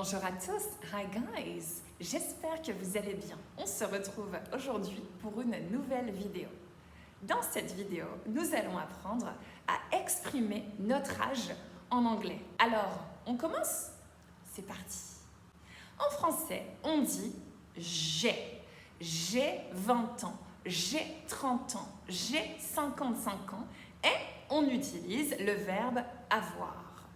Bonjour à tous, hi guys, j'espère que vous allez bien. On se retrouve aujourd'hui pour une nouvelle vidéo. Dans cette vidéo, nous allons apprendre à exprimer notre âge en anglais. Alors, on commence? C'est parti. En français, on dit j'ai. J'ai 20 ans, j'ai 30 ans, j'ai 55 ans et on utilise le verbe avoir.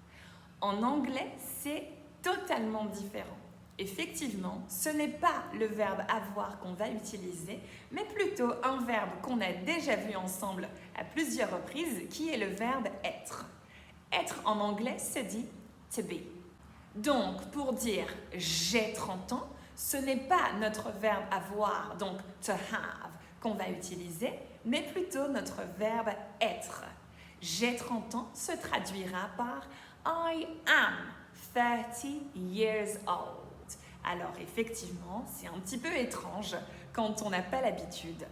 En anglais, c'est totalement différent. Effectivement, ce n'est pas le verbe avoir qu'on va utiliser, mais plutôt un verbe qu'on a déjà vu ensemble à plusieurs reprises, qui est le verbe être. Être en anglais se dit to be. Donc, pour dire j'ai 30 ans, ce n'est pas notre verbe avoir, donc to have, qu'on va utiliser, mais plutôt notre verbe être. J'ai 30 ans se traduira par I am 30 years old. Alors effectivement, c'est un petit peu étrange quand on n'a pas l'habitude.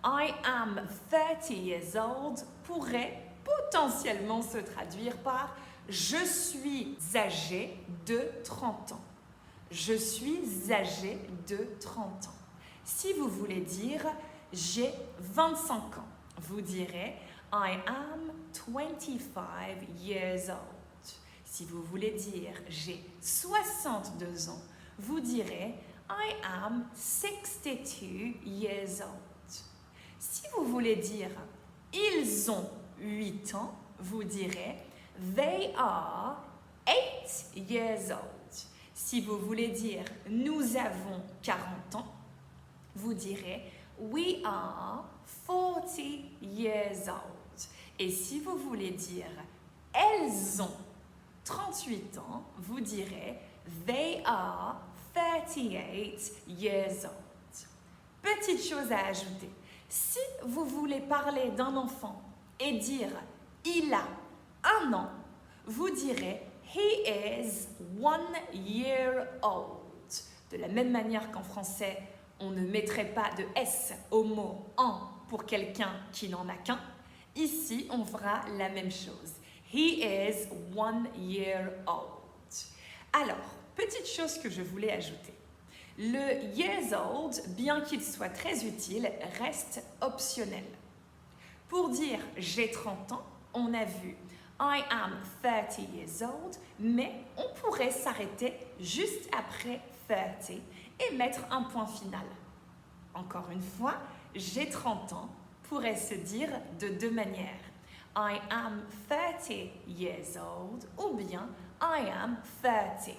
I am 30 years old pourrait potentiellement se traduire par je suis âgé de 30 ans. Je suis âgé de 30 ans. Si vous voulez dire j'ai 25 ans, vous direz I am 25 years old. Si vous voulez dire j'ai 62 ans, vous direz I am 62 years old. Si vous voulez dire ils ont 8 ans, vous direz they are 8 years old. Si vous voulez dire nous avons 40 ans, vous direz we are 40 years old. Et si vous voulez dire elles ont 38 ans, vous direz they are 38 years old. Petite chose à ajouter, si vous voulez parler d'un enfant et dire il a 1 an, vous direz he is 1 year old. De la même manière qu'en français, on ne mettrait pas de S au mot en pour quelqu'un qui n'en a qu'un, ici on fera la même chose. He is 1 year old. Alors, petite chose que je voulais ajouter. Le years old, bien qu'il soit très utile, reste optionnel. Pour dire j'ai 30 ans, on a vu I am 30 years old, mais on pourrait s'arrêter juste après 30 et mettre un point final. Encore une fois, j'ai 30 ans pourrait se dire de deux manières. I am 30 years old ou bien I am 30.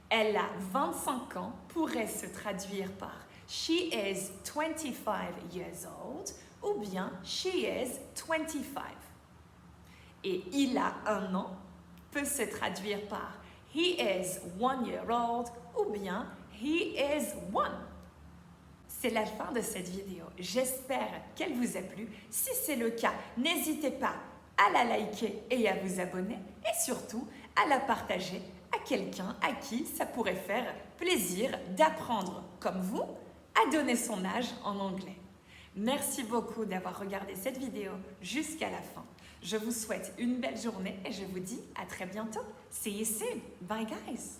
Elle a 25 ans pourrait se traduire par she is 25 years old ou bien she is 25. Et il a 1 an peut se traduire par he is 1 year old ou bien he is 1. C'est la fin de cette vidéo. J'espère qu'elle vous a plu. Si c'est le cas, n'hésitez pas à la liker et à vous abonner et surtout à la partager à quelqu'un à qui ça pourrait faire plaisir d'apprendre comme vous à donner son âge en anglais. Merci beaucoup d'avoir regardé cette vidéo jusqu'à la fin. Je vous souhaite une belle journée et je vous dis à très bientôt. See you soon. Bye guys.